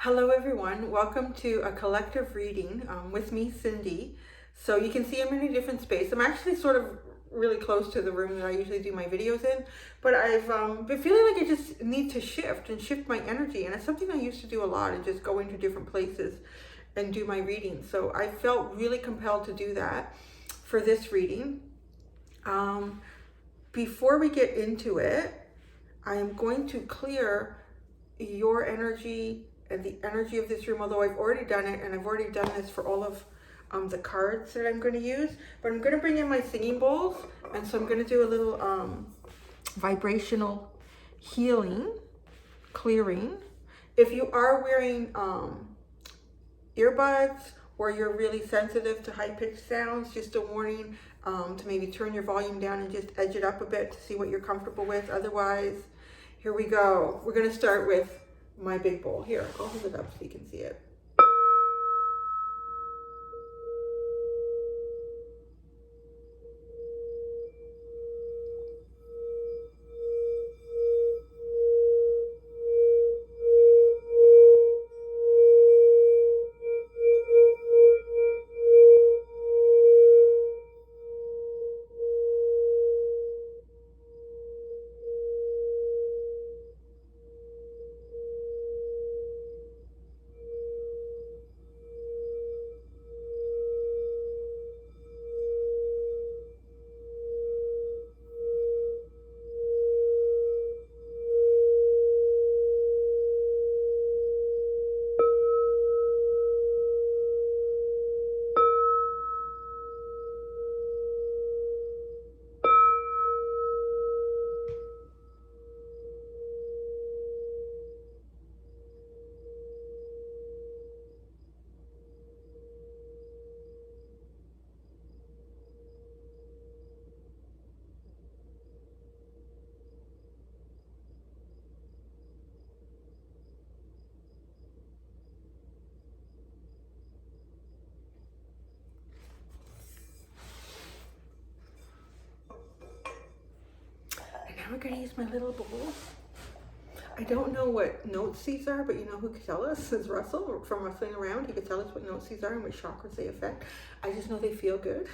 Hello everyone, welcome to a collective reading with me, Cindy. So you can see I'm in a different space. I'm actually sort of really close to the room that I usually do my videos in, but I've been feeling like I just need to shift my energy, and it's something I used to do a lot, and just go into different places and do my readings. So I felt really compelled to do that for this reading. Before we get into it, I am going to clear your energy and the energy of this room, although I've already done it, and I've already done this for all of the cards that I'm going to use. But I'm going to bring in my singing bowls, and so I'm going to do a little vibrational healing, clearing. If you are wearing earbuds, or you're really sensitive to high-pitched sounds, just a warning to maybe turn your volume down and just edge it up a bit to see what you're comfortable with. Otherwise, here we go. We're going to start with my big bowl. Here, I'll hold it up so you can see it. Now we're going to use my little bowl. I don't know what notes these are, but you know who could tell us is Russell from Rustling Around. He could tell us what notes these are and what chakras they affect. I just know they feel good.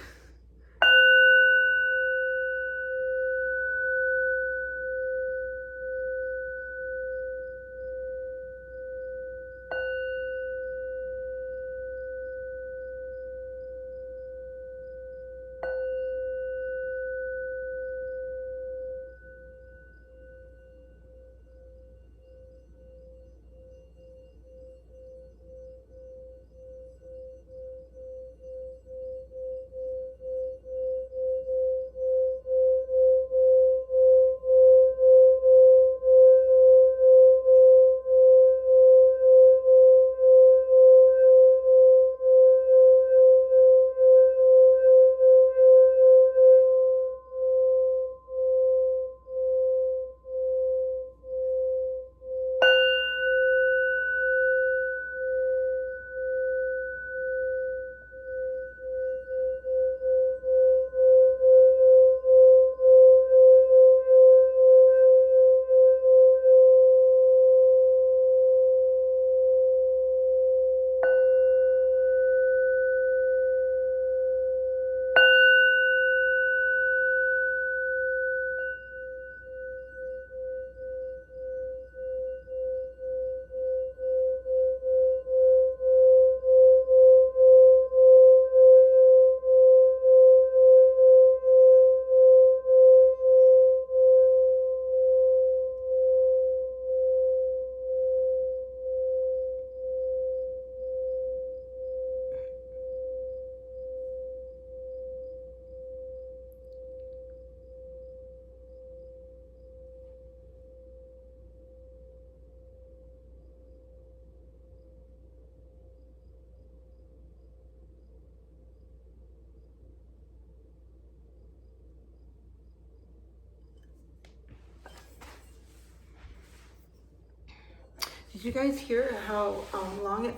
Did you guys hear how long it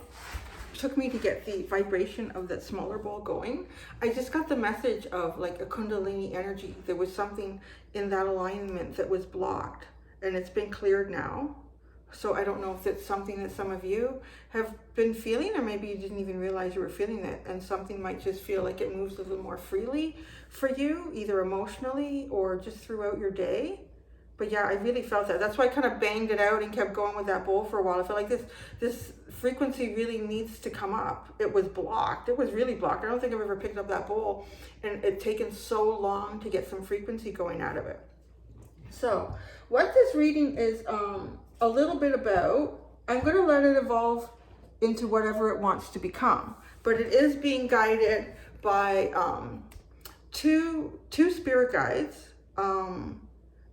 took me to get the vibration of that smaller bowl going? I just got the message of like a Kundalini energy. There was something in that alignment that was blocked, and it's been cleared now. So I don't know if it's something that some of you have been feeling, or maybe you didn't even realize you were feeling it, and something might just feel like it moves a little more freely for you, either emotionally or just throughout your day. But yeah, I really felt that. That's why I kind of banged it out and kept going with that bowl for a while. I felt like this frequency really needs to come up. It was blocked. It was really blocked. I don't think I've ever picked up that bowl, and it's taken so long to get some frequency going out of it. So what this reading is a little bit about, I'm going to let it evolve into whatever it wants to become. But it is being guided by two spirit guides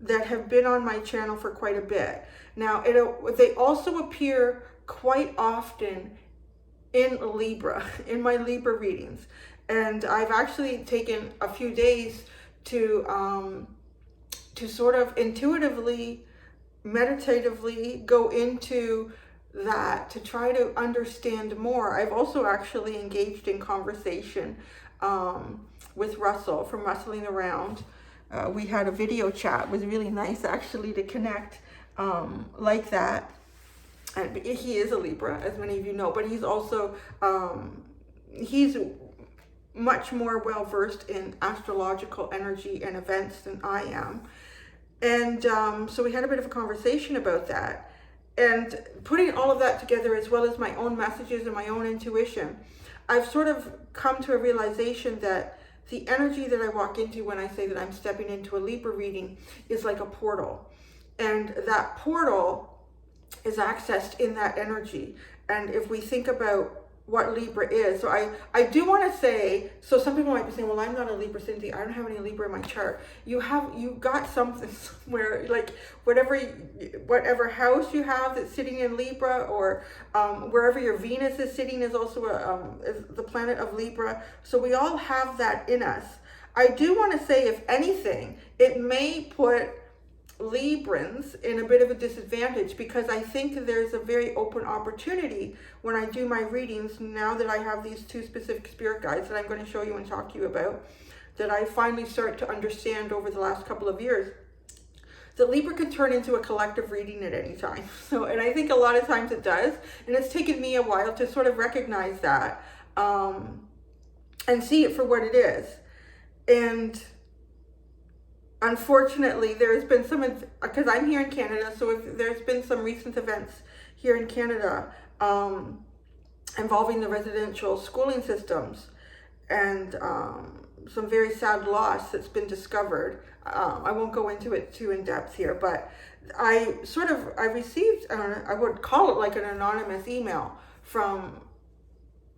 that have been on my channel for quite a bit. Now, they also appear quite often in Libra, in my Libra readings. And I've actually taken a few days to sort of intuitively, meditatively go into that, to try to understand more. I've also actually engaged in conversation with Russell from Rustling Around. We had a video chat. It was really nice actually to connect like that. And he is a Libra, as many of you know, but he's also, he's much more well-versed in astrological energy and events than I am. And so we had a bit of a conversation about that. And putting all of that together, as well as my own messages and my own intuition, I've sort of come to a realization that the energy that I walk into when I say that I'm stepping into a Libra reading is like a portal. And that portal is accessed in that energy. And if we think about what Libra is, so I do want to say, so some people might be saying, well, I'm not a Libra, Cindy, I don't have any Libra in my chart. You got something somewhere, like whatever house you have that's sitting in Libra, or wherever your Venus is sitting is also is the planet of Libra. So we all have that in us. I do want to say, if anything, it may put Librans in a bit of a disadvantage, because I think there's a very open opportunity when I do my readings, now that I have these two specific spirit guides that I'm going to show you and talk to you about, that I finally start to understand over the last couple of years, that Libra can turn into a collective reading at any time. So, and I think a lot of times it does, and it's taken me a while to sort of recognize that and see it for what it is. And unfortunately, there's been some, because I'm here in Canada, so if there's been some recent events here in Canada involving the residential schooling systems, and some very sad loss that's been discovered. I won't go into it too in depth here, but I received, I would call it like an anonymous email from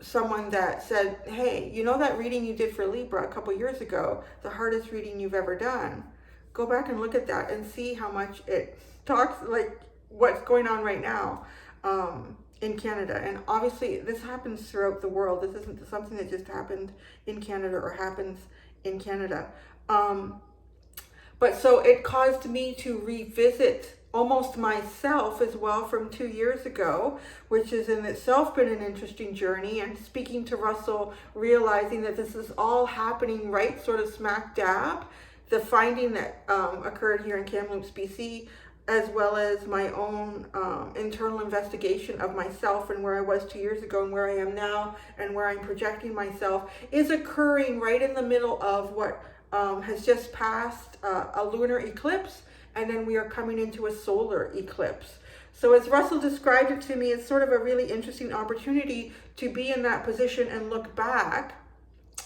someone that said, hey, you know that reading you did for Libra a couple years ago, the hardest reading you've ever done? Go back and look at that and see how much it talks, like what's going on right now in Canada. And obviously this happens throughout the world. This isn't something that just happened in Canada or happens in Canada. But so it caused me to revisit almost myself as well from 2 years ago, which has in itself been an interesting journey. And speaking to Russell, realizing that this is all happening right sort of smack dab. The finding that occurred here in Kamloops, BC, as well as my own internal investigation of myself and where I was 2 years ago and where I am now and where I'm projecting myself, is occurring right in the middle of what has just passed a lunar eclipse, and then we are coming into a solar eclipse. So as Russell described it to me, it's sort of a really interesting opportunity to be in that position and look back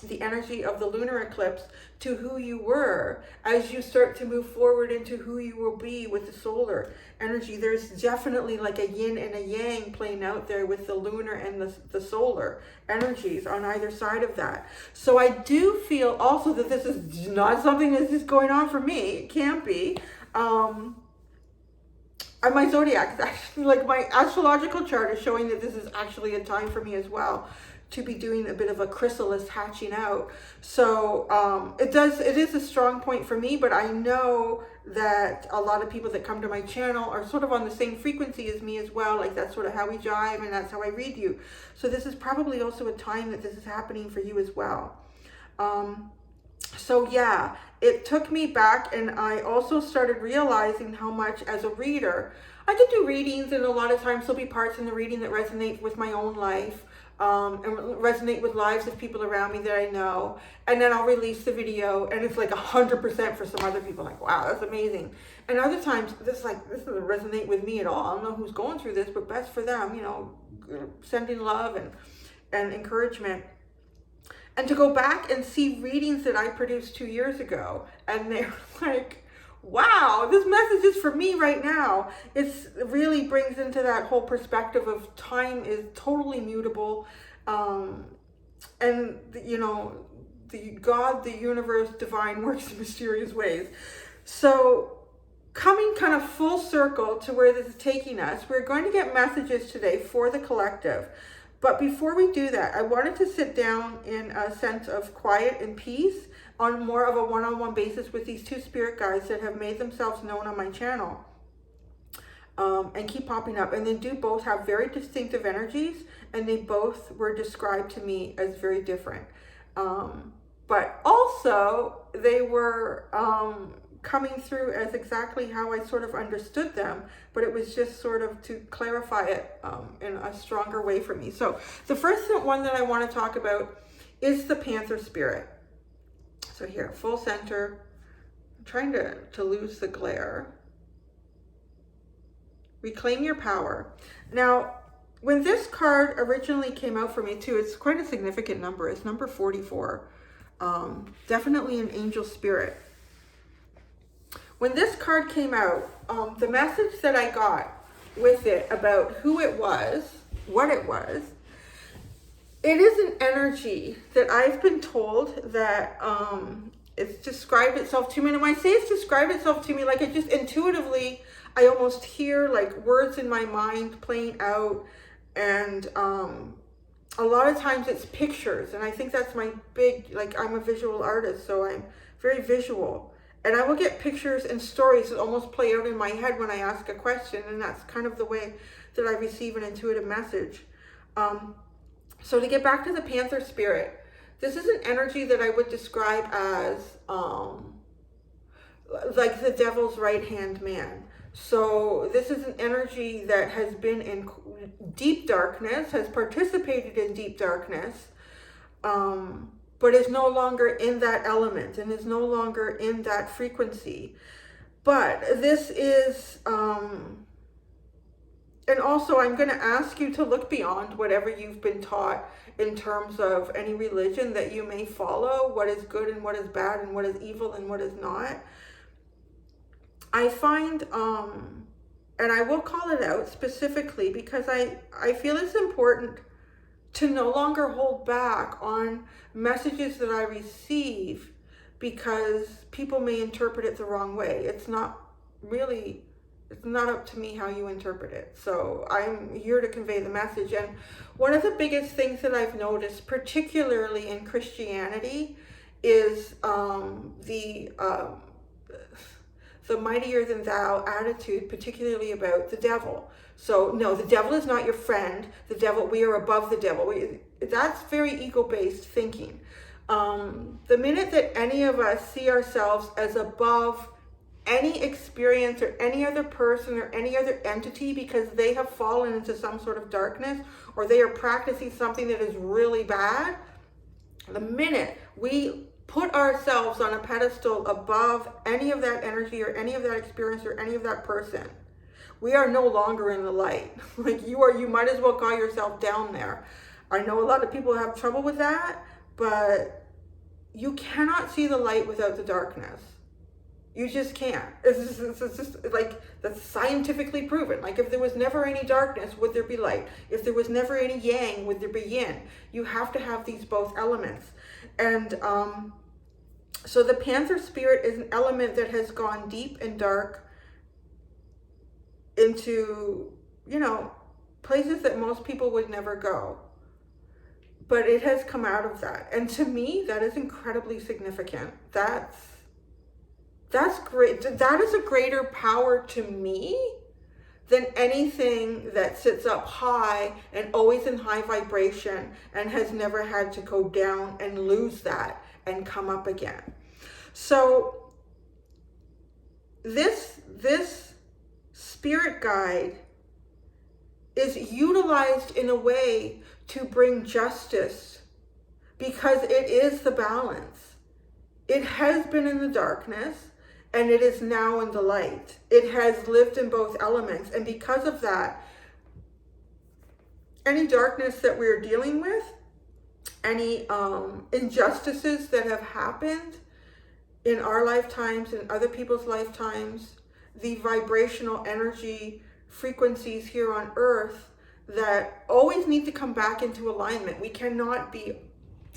the energy of the lunar eclipse to who you were as you start to move forward into who you will be with the solar energy. There's definitely like a yin and a yang playing out there with the lunar and the solar energies on either side of that. So I do feel also that this is not something that's just going on for me. It can't be. And my zodiac is actually, like, my astrological chart is showing that this is actually a time for me as well to be doing a bit of a chrysalis hatching out. So it is a strong point for me, but I know that a lot of people that come to my channel are sort of on the same frequency as me as well. Like, that's sort of how we jive, and that's how I read you. So this is probably also a time that this is happening for you as well. So yeah, it took me back, and I also started realizing how much as a reader I could do readings, and a lot of times there'll be parts in the reading that resonate with my own life, and resonate with lives of people around me that I know. And then I'll release the video, and it's like 100% for some other people, like, wow, that's amazing. And other times, this doesn't resonate with me at all. I don't know who's going through this, but best for them, you know, sending love and encouragement. And to go back and see readings that I produced 2 years ago, and they're like, wow, this message is for me right now. It really brings into that whole perspective of time is totally mutable. And, you know, the universe, divine works in mysterious ways. So coming kind of full circle to where this is taking us, we're going to get messages today for the collective. But before we do that, I wanted to sit down in a sense of quiet and peace on more of a one-on-one basis with these two spirit guides that have made themselves known on my channel, and keep popping up. And they do both have very distinctive energies, and they both were described to me as very different. But also they were coming through as exactly how I sort of understood them, but it was just sort of to clarify it in a stronger way for me. So the first one that I want to talk about is the Panther spirit. So here, full center. I'm trying to lose the glare. Reclaim your power. Now, when this card originally came out for me too, it's quite a significant number. It's number 44. Definitely an angel spirit. When this card came out, the message that I got with it about who it was, what it was, it is an energy that I've been told that it's described itself to me. And when I say it's described itself to me, like it just intuitively, I almost hear like words in my mind playing out. And a lot of times it's pictures. And I think that's my big, like I'm a visual artist, so I'm very visual. And I will get pictures and stories that almost play out in my head when I ask a question. And that's kind of the way that I receive an intuitive message. So to get back to the Panther spirit, this is an energy that I would describe as like the devil's right-hand man. So this is an energy that has been in deep darkness, has participated in deep darkness, but is no longer in that element and is no longer in that frequency. But this is, and also I'm going to ask you to look beyond whatever you've been taught in terms of any religion that you may follow, what is good and what is bad and what is evil and what is not. I find, and I will call it out specifically because I feel it's important to no longer hold back on messages that I receive because people may interpret it the wrong way. It's not up to me how you interpret it. So I'm here to convey the message. And one of the biggest things that I've noticed, particularly in Christianity, is the mightier than thou attitude, particularly about the devil. So no, the devil is not your friend. The devil, we are above the devil. That's very ego-based thinking. The minute that any of us see ourselves as above any experience or any other person or any other entity because they have fallen into some sort of darkness or they are practicing something that is really bad, the minute we put ourselves on a pedestal above any of that energy or any of that experience or any of that person, we are no longer in the light. Like you might as well call yourself down there. I know a lot of people have trouble with that, but you cannot see the light without the darkness. You just can't. It's just like, that's scientifically proven. Like if there was never any darkness, would there be light? If there was never any yang, would there be yin? You have to have these both elements. And so the Panther spirit is an element that has gone deep and dark into, you know, places that most people would never go. But it has come out of that. And to me, that is incredibly significant. That's great. That is a greater power to me than anything that sits up high and always in high vibration and has never had to go down and lose that and come up again. So this spirit guide is utilized in a way to bring justice, because it is the balance. It has been in the darkness and it is now in the light. It has lived in both elements, and because of that, any darkness that we're dealing with, any injustices that have happened in our lifetimes and other people's lifetimes, the vibrational energy frequencies here on earth that always need to come back into alignment. We cannot be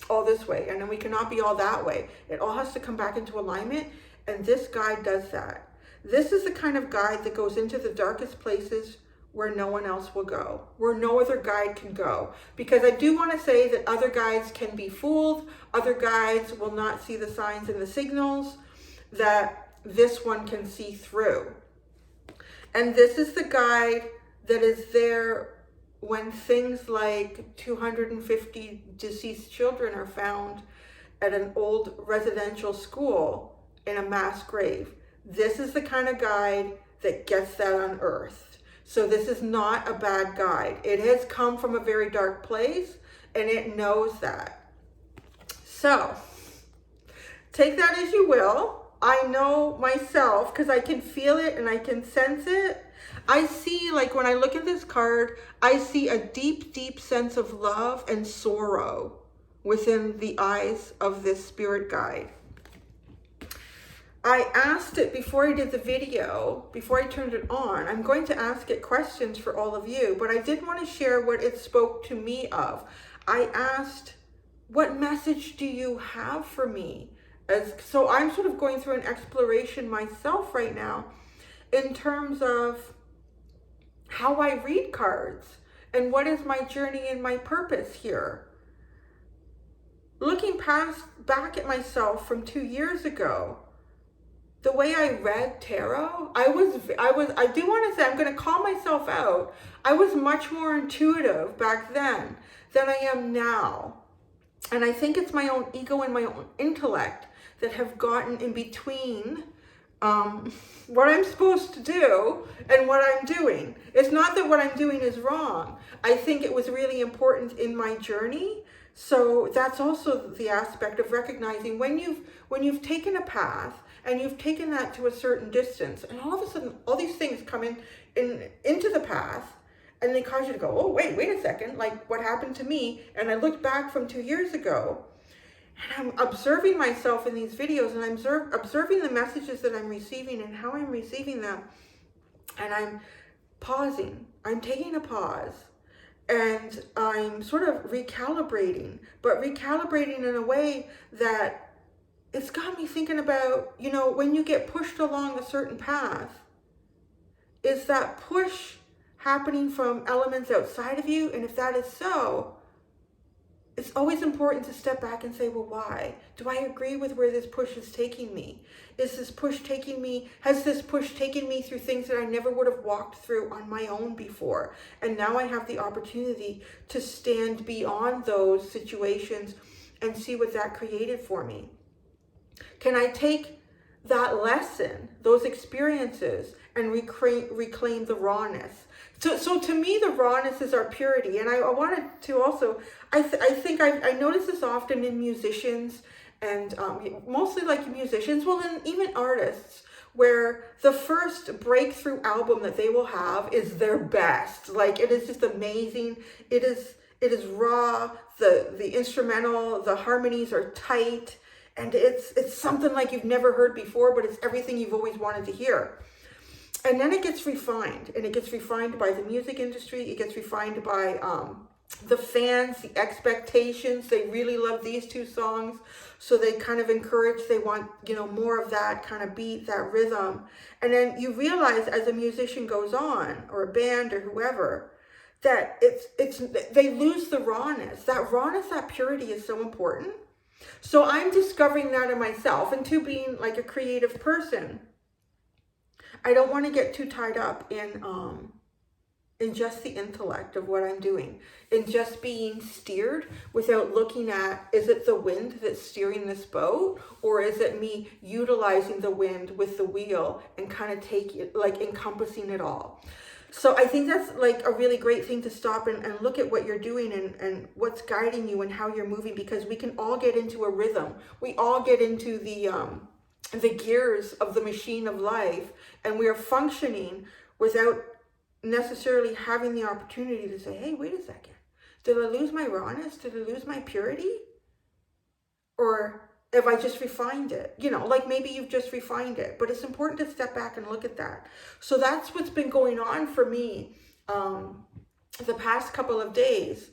all this way and then we cannot be all that way. It all has to come back into alignment, and this guide does that. This is the kind of guide that goes into the darkest places where no one else will go, where no other guide can go. Because I do want to say that other guides can be fooled. Other guides will not see the signs and the signals that this one can see through. And this is the guide that is there when things like 250 deceased children are found at an old residential school in a mass grave. This is the kind of guide that gets that unearthed. So this is not a bad guide. It has come from a very dark place and it knows that. So take that as you will. I know myself, because I can feel it and I can sense it. I see, like when I look at this card, I see a deep, deep sense of love and sorrow within the eyes of this spirit guide. I asked it before I did the video, before I turned it on. I'm going to ask it questions for all of you, but I did want to share what it spoke to me of. I asked, what message do you have for me? So I'm sort of going through an exploration myself right now in terms of how I read cards and what is my journey and my purpose here. Looking back at myself from 2 years ago, the way I read tarot, I do want to say, I'm going to call myself out. I was much more intuitive back then than I am now. And I think it's my own ego and my own intellect that have gotten in between what I'm supposed to do and what I'm doing. It's not that what I'm doing is wrong. I think it was really important in my journey. So that's also the aspect of recognizing when you've taken a path and you've taken that to a certain distance, and all of a sudden all these things come into the path, and they cause you to go, oh wait a second, like what happened to me? And I looked back from 2 years ago, and I'm observing myself in these videos, and I'm observing the messages that I'm receiving and how I'm receiving them, and I'm pausing. I'm taking a pause. And I'm sort of recalibrating, but recalibrating in a way that it's got me thinking about, when you get pushed along a certain path, is that push happening from elements outside of you? And if that is so, it's always important to step back and say, well, why? Do I agree with where this push is taking me? Has this push taken me through things that I never would have walked through on my own before? And now I have the opportunity to stand beyond those situations and see what that created for me. Can I take that lesson, those experiences, and reclaim the rawness? So to me, the rawness is our purity. And I wanted to also, I think I notice this often in musicians, and mostly like musicians, well, and even artists, where the first breakthrough album that they will have is their best. Like, it is just amazing. It is raw. The instrumental, the harmonies are tight, and it's something like you've never heard before, but it's everything you've always wanted to hear. And then it gets refined, and it gets refined by the music industry. It gets refined by the fans, the expectations. They really love these two songs, so they kind of encourage, they want, more of that kind of beat, that rhythm. And then you realize as a musician goes on, or a band or whoever, that they lose the rawness. That rawness, that purity is so important. So I'm discovering that in myself, and to being like a creative person, I don't want to get too tied up in in just the intellect of what I'm doing, in just being steered without looking at, is it the wind that's steering this boat, or is it me utilizing the wind with the wheel and kind of encompassing it all? So I think that's like a really great thing to stop and look at what you're doing and what's guiding you and how you're moving, because we can all get into a rhythm. We all get into the gears of the machine of life, and we are functioning without necessarily having the opportunity to say, hey, wait a second. Did I lose my rawness? Did I lose my purity? Or have I just refined it? You know, like maybe you've just refined it, but it's important to step back and look at that. So that's what's been going on for me the past couple of days.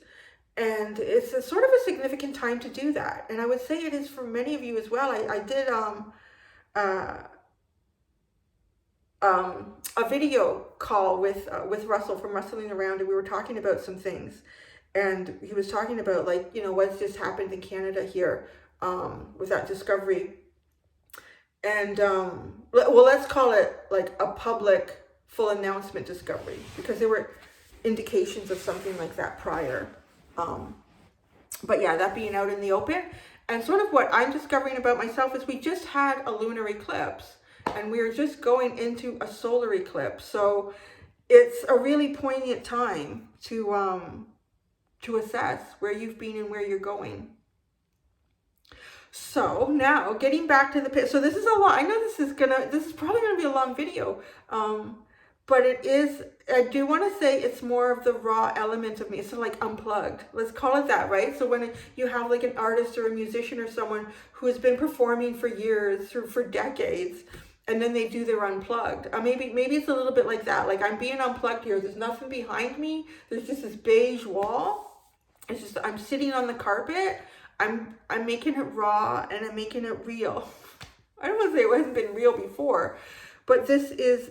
And it's a sort of a significant time to do that. And I would say it is for many of you as well. I did a video call with Russell from Wrestling Around, and we were talking about some things. And he was talking about, like, you know, what's just happened in Canada here with that discovery. And well, let's call it like a public full announcement discovery, because there were indications of something like that prior. But yeah, that being out in the open. And sort of what I'm discovering about myself is we just had a lunar eclipse, and we're just going into a solar eclipse. So it's a really poignant time to assess where you've been and where you're going. So now getting back to the, so this is a lot. I know this is probably gonna be a long video, but it is, I do want to say it's more of the raw element of me. It's sort of like unplugged. Let's call it that, right? So when you have like an artist or a musician or someone who has been performing for years, for decades, and then they do their unplugged. Maybe it's a little bit like that. Like, I'm being unplugged here. There's nothing behind me. There's just this beige wall. It's just, I'm sitting on the carpet. I'm making it raw, and I'm making it real. I don't want to say it hasn't been real before, but this is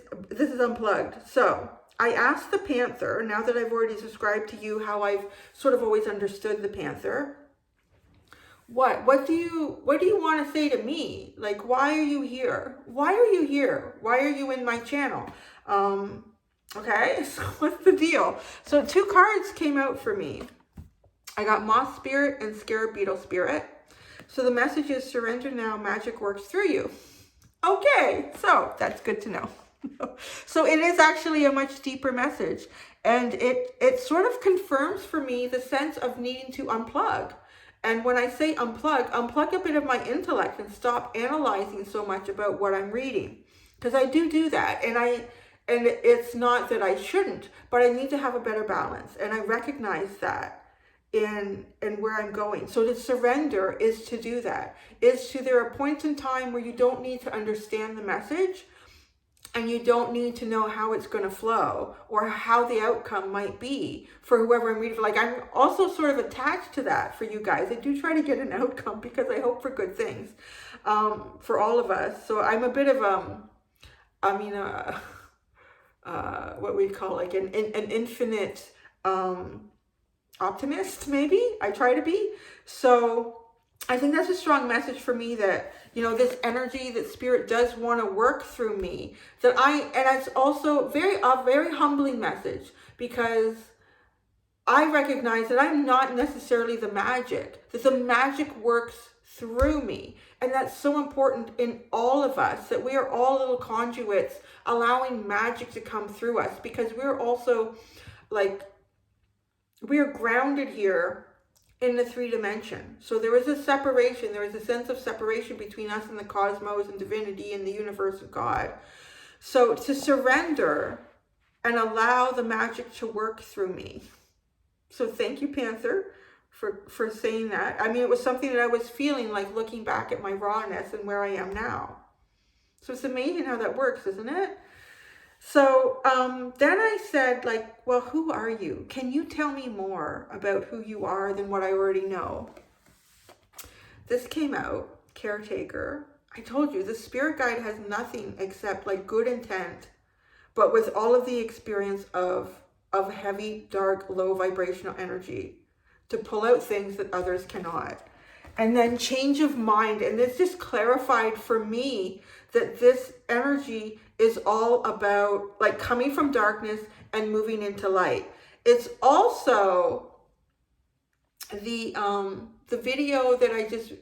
unplugged. So I asked the Panther, now that I've already described to you how I've sort of always understood the Panther, what do you want to say to me? Like, why are you here? Why are you here? Why are you in my channel? Okay, so what's the deal? So 2 cards came out for me. I got Moth Spirit and Scarab Beetle Spirit. So the message is, surrender now, magic works through you. Okay, so that's good to know. So it is actually a much deeper message. And it sort of confirms for me the sense of needing to unplug. And when I say unplug a bit of my intellect and stop analyzing so much about what I'm reading. Because I do that. And it's not that I shouldn't, but I need to have a better balance. And I recognize that in where I'm going. So to surrender is to do that. There are points in time where you don't need to understand the message, and you don't need to know how it's going to flow or how the outcome might be for whoever I'm reading for. Like, I'm also sort of attached to that for you guys. I do try to get an outcome because I hope for good things for all of us. So I'm a bit of what we call like an infinite optimist, maybe. I try to be. So I think that's a strong message for me that, you know, this energy that spirit does want to work through me, and it's also a very humbling message, because I recognize that I'm not necessarily the magic, that the magic works through me. And that's so important in all of us, that we are all little conduits allowing magic to come through us, because we're also like, we're grounded here in the 3 dimension. So there is a separation. There is a sense of separation between us and the cosmos and divinity and the universe of God. So to surrender and allow the magic to work through me. So thank you, Panther, for saying that. I mean, it was something that I was feeling, like looking back at my rawness and where I am now. So it's amazing how that works, isn't it? So then I said, like, well, who are you? Can you tell me more about who you are than what I already know? This came out, Caretaker. I told you, the spirit guide has nothing except like good intent, but with all of the experience of heavy, dark, low vibrational energy to pull out things that others cannot. And then change of mind. And this just clarified for me that this energy is all about like coming from darkness and moving into light. It's also the video that I just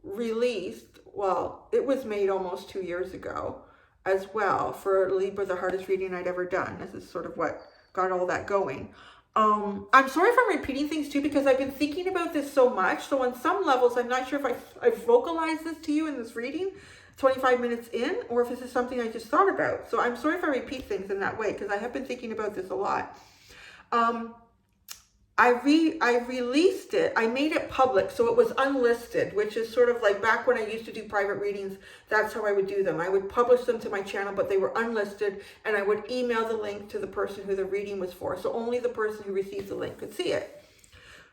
released. Well, it was made almost 2 years ago as well, for Libra, the hardest reading I'd ever done. This is sort of what got all that going. I'm sorry if I'm repeating things too, because I've been thinking about this so much. So on some levels, I'm not sure if I've vocalized this to you in this reading 25 minutes in, or if this is something I just thought about. So I'm sorry if I repeat things in that way, because I have been thinking about this a lot. I released it. I made it public, so it was unlisted, which is sort of like back when I used to do private readings. That's how I would do them. I would publish them to my channel, but they were unlisted, and I would email the link to the person who the reading was for. So only the person who receives the link could see it.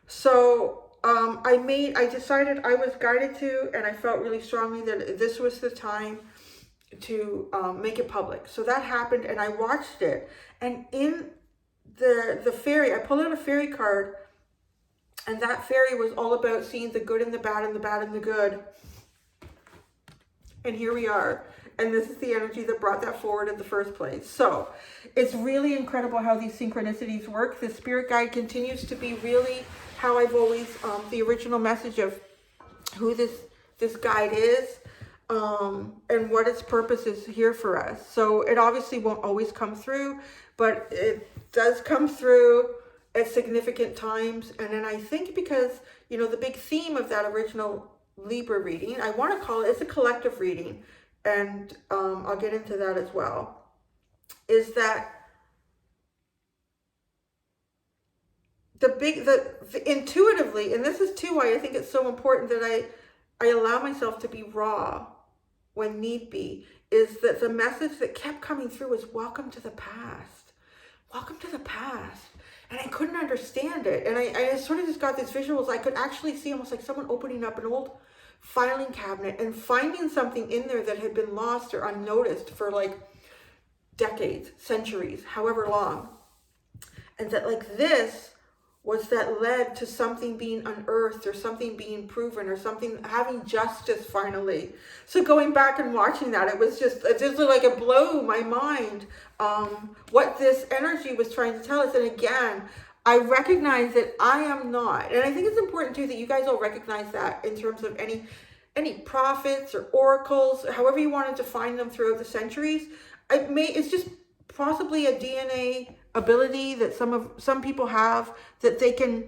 So I decided, I was guided to, and I felt really strongly that this was the time to make it public. So that happened, and I watched it, and in the fairy, I pulled out a fairy card, and that fairy was all about seeing the good and the bad and the bad and the good. And here we are. And this is the energy that brought that forward in the first place. So it's really incredible how these synchronicities work. The spirit guide continues to be really how I've always, the original message of who this guide is, and what its purpose is here for us. So it obviously won't always come through, but it does come through at significant times. And then I think because, you know, the big theme of that original Libra reading, I want to call it's a collective reading, and I'll get into that as well, is that the intuitively, and this is too why I think it's so important that I allow myself to be raw when need be, is that the message that kept coming through was welcome to the past. Welcome to the past. And I couldn't understand it. And I sort of just got these visuals. I could actually see almost like someone opening up an old filing cabinet and finding something in there that had been lost or unnoticed for like decades, centuries, however long. And that like this was that led to something being unearthed or something being proven or something having justice finally. So going back and watching that, it just like it blew my mind what this energy was trying to tell us. And again, I recognize that I am not, and I think it's important too that you guys all recognize that in terms of any prophets or oracles, however you want to define them throughout the centuries. It's just possibly a DNA ability that some people have, that they can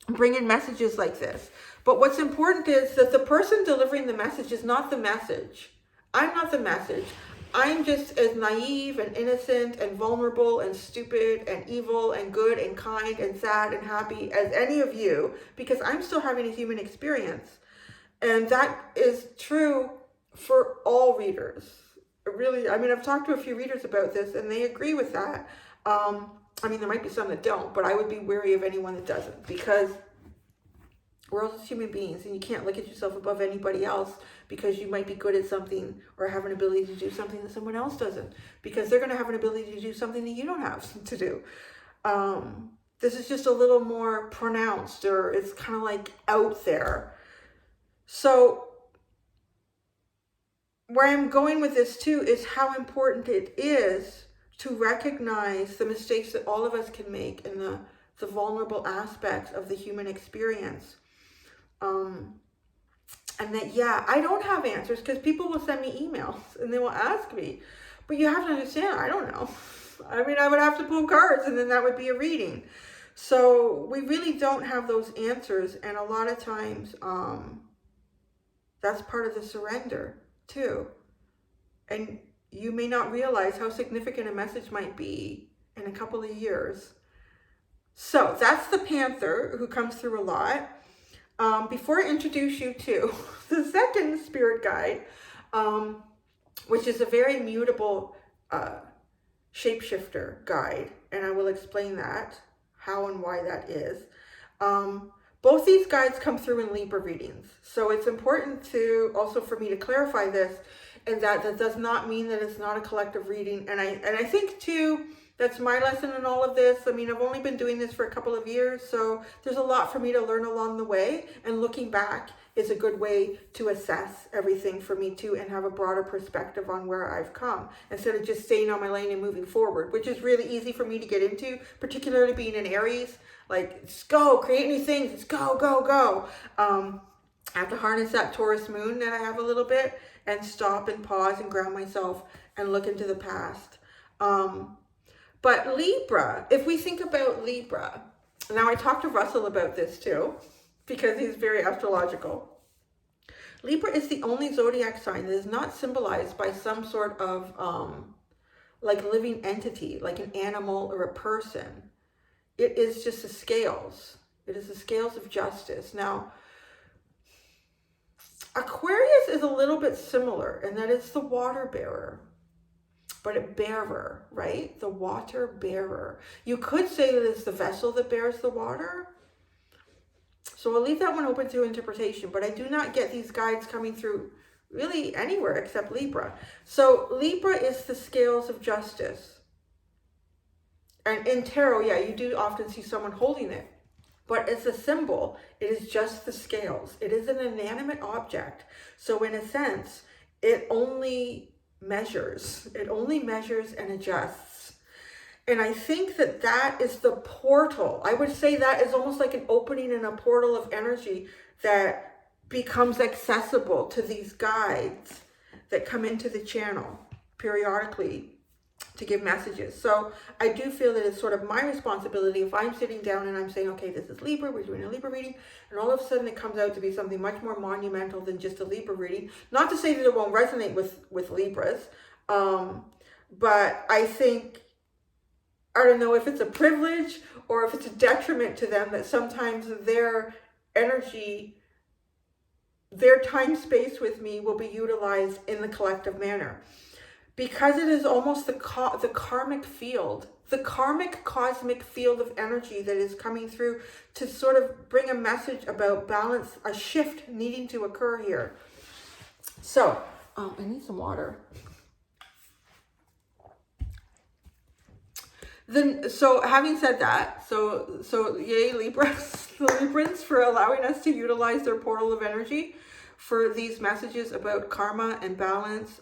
bring in messages like this. But what's important is that the person delivering the message is not the message. I'm not the message. I'm just as naive and innocent and vulnerable and stupid and evil and good and kind and sad and happy as any of you, because I'm still having a human experience. And that is true for all readers. Really, I mean, I've talked to a few readers about this and they agree with that. I mean, there might be some that don't, but I would be wary of anyone that doesn't, because we're all just human beings, and you can't look at yourself above anybody else because you might be good at something or have an ability to do something that someone else doesn't, because they're going to have an ability to do something that you don't have to do. This is just a little more pronounced, or it's kind of like out there. So where I'm going with this too is how important it is to recognize the mistakes that all of us can make and the vulnerable aspects of the human experience. And that, yeah, I don't have answers, because people will send me emails and they will ask me, but you have to understand, I don't know. I mean, I would have to pull cards and then that would be a reading. So we really don't have those answers. And a lot of times, that's part of the surrender too. And you may not realize how significant a message might be in a couple of years. So that's the Panther, who comes through a lot. Before I introduce you to the second spirit guide, which is a very mutable shapeshifter guide, and I will explain that, how and why that is. Both these guides come through in Libra readings. So it's important to also for me to clarify this, and that does not mean that it's not a collective reading. And I think too, That's my lesson in all of this. I mean, I've only been doing this for a couple of years, so there's a lot for me to learn along the way. And looking back is a good way to assess everything for me too, and have a broader perspective on where I've come, instead of just staying on my lane and moving forward, which is really easy for me to get into, particularly being in Aries. Like, just go, create new things. It's go, go, go. I have to harness that Taurus moon that I have a little bit and stop and pause and ground myself and look into the past. But Libra, if we think about Libra, now I talked to Russell about this too, because he's very astrological. Libra is the only zodiac sign that is not symbolized by some sort of like living entity, like an animal or a person. It is just the scales. It is the scales of justice. Now, Aquarius is a little bit similar in that it's the water bearer. But a bearer, right? The water bearer. You could say that it's the vessel that bears the water. So I'll leave that one open to interpretation, but I do not get these guides coming through really anywhere except Libra. So Libra is the scales of justice. And in tarot, yeah, you do often see someone holding it, but it's a symbol. It is just the scales. It is an inanimate object. So in a sense, it only measures and adjusts. And I think that that is the portal. I would say that is almost like an opening in a portal of energy that becomes accessible to these guides that come into the channel periodically to give messages. So I do feel that it's sort of my responsibility if I'm sitting down and I'm saying, okay, this is Libra, we're doing a Libra reading, and all of a sudden it comes out to be something much more monumental than just a Libra reading. Not to say that it won't resonate with Libras, but I think, I don't know if it's a privilege or if it's a detriment to them that sometimes their energy, their time space with me will be utilized in the collective manner. Because it is almost the karmic field, the karmic cosmic field of energy that is coming through to sort of bring a message about balance, a shift needing to occur here. So, I need some water. Then, so having said that, so yay Libras, the Librans, for allowing us to utilize their portal of energy for these messages about karma and balance.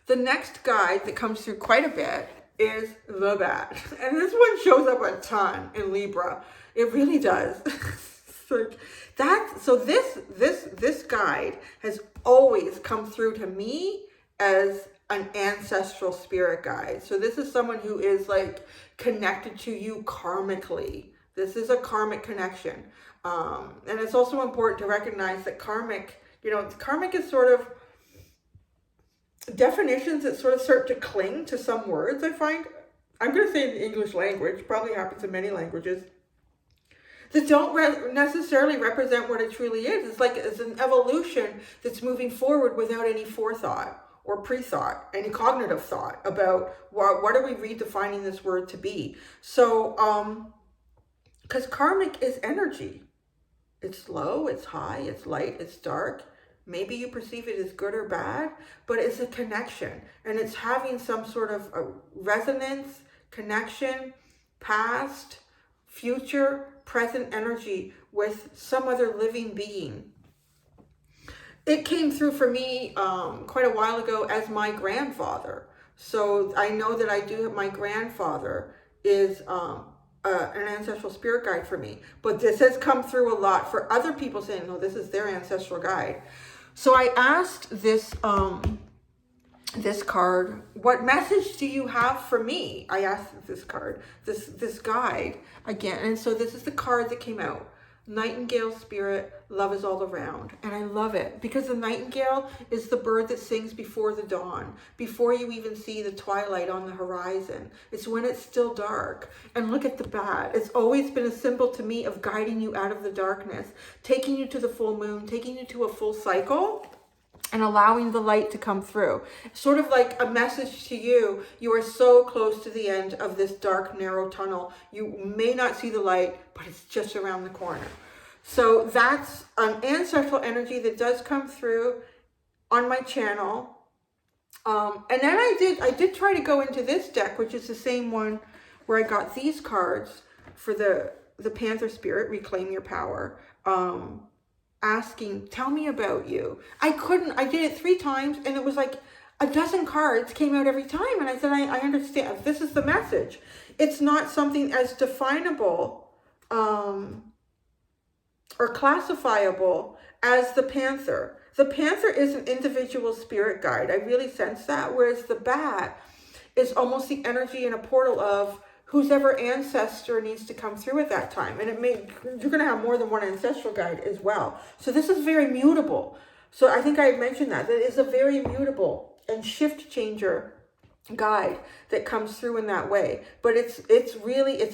The next guide that comes through quite a bit is the Bat. And this one shows up a ton in Libra. It really does. Like that. So this guide has always come through to me as an ancestral spirit guide. So this is someone who is like connected to you karmically. This is a karmic connection. And it's also important to recognize that karmic is sort of definitions that sort of start to cling to some words. I find, I'm going to say in the English language, probably happens in many languages, that don't necessarily represent what it truly is. It's like it's an evolution that's moving forward without any forethought or pre-thought, any cognitive thought about what are we redefining this word to be. So, because karmic is energy. It's low, it's high, it's light, it's dark. Maybe you perceive it as good or bad, but it's a connection, and it's having some sort of a resonance, connection, past, future, present energy with some other living being. It came through for me quite a while ago as my grandfather. So I know that I do have, my grandfather is an ancestral spirit guide for me, but this has come through a lot for other people saying, no, this is their ancestral guide. So I asked this this card, what message do you have for me? I asked this card, this guide again. And so this is the card that came out. Nightingale spirit, love is all around. And I love it because the nightingale is the bird that sings before the dawn, before you even see the twilight on the horizon. It's when it's still dark. And look at the bat. It's always been a symbol to me of guiding you out of the darkness, taking you to the full moon, taking you to a full cycle, and allowing the light to come through. Sort of like a message to you, you are so close to the end of this dark, narrow tunnel. You may not see the light, but it's just around the corner. So that's an ancestral energy that does come through on my channel And then I did try to go into this deck, which is the same one where I got these cards for the Panther Spirit, Reclaim Your Power. Asking, tell me about you. I did it 3 times and it was like a dozen cards came out every time. And I said, I understand. This is the message. It's not something as definable or classifiable as the Panther. The Panther is an individual spirit guide. I really sense that. Whereas the Bat is almost the energy in a portal of whose ever ancestor needs to come through at that time. And you're going to have more than one ancestral guide as well. So this is very mutable. So I think I mentioned that is a very mutable and shift changer guide that comes through in that way. But its